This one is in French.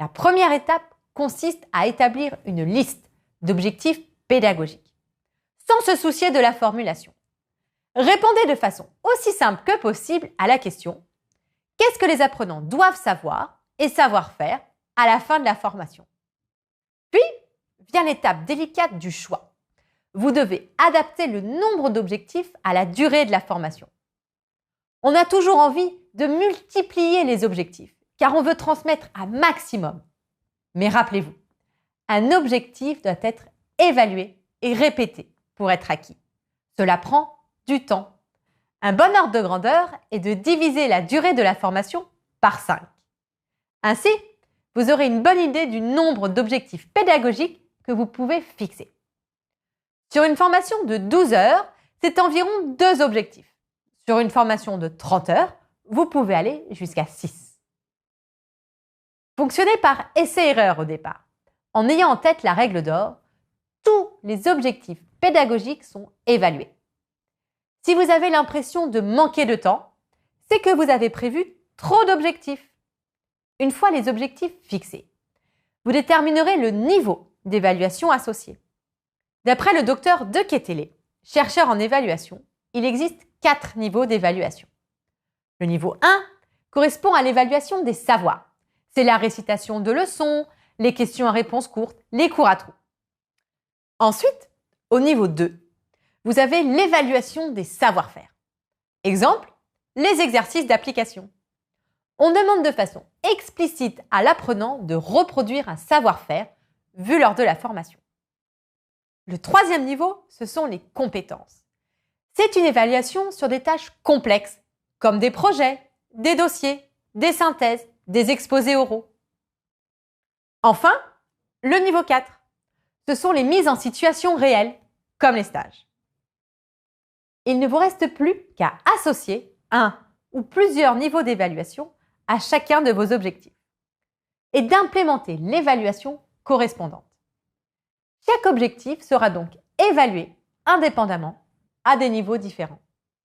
La première étape consiste à établir une liste d'objectifs pédagogiques, sans se soucier de la formulation. Répondez de façon aussi simple que possible à la question « Qu'est-ce que les apprenants doivent savoir et savoir faire à la fin de la formation ?» Puis vient l'étape délicate du choix. Vous devez adapter le nombre d'objectifs à la durée de la formation. On a toujours envie de multiplier les objectifs, car on veut transmettre un maximum. Mais rappelez-vous, un objectif doit être évalué et répété pour être acquis. Cela prend du temps. Un bon ordre de grandeur est de diviser la durée de la formation par 5. Ainsi, vous aurez une bonne idée du nombre d'objectifs pédagogiques que vous pouvez fixer. Sur une formation de 12 heures, c'est environ 2 objectifs. Sur une formation de 30 heures, vous pouvez aller jusqu'à 6. Fonctionnez par essai-erreur au départ. En ayant en tête la règle d'or, tous les objectifs pédagogiques sont évalués. Si vous avez l'impression de manquer de temps, c'est que vous avez prévu trop d'objectifs. Une fois les objectifs fixés, vous déterminerez le niveau d'évaluation associé. D'après le docteur De Kettelé, chercheur en évaluation, il existe 4 niveaux d'évaluation. Le niveau 1 correspond à l'évaluation des savoirs. C'est la récitation de leçons, les questions à réponse courte, les cours à trous. Ensuite, au niveau 2, vous avez l'évaluation des savoir-faire. Exemple, les exercices d'application. On demande de façon explicite à l'apprenant de reproduire un savoir-faire vu lors de la formation. Le 3e niveau, ce sont les compétences. C'est une évaluation sur des tâches complexes, comme des projets, des dossiers, des synthèses, des exposés oraux. Enfin, le niveau 4, ce sont les mises en situation réelles, comme les stages. Il ne vous reste plus qu'à associer un ou plusieurs niveaux d'évaluation à chacun de vos objectifs et d'implémenter l'évaluation correspondante. Chaque objectif sera donc évalué indépendamment à des niveaux différents.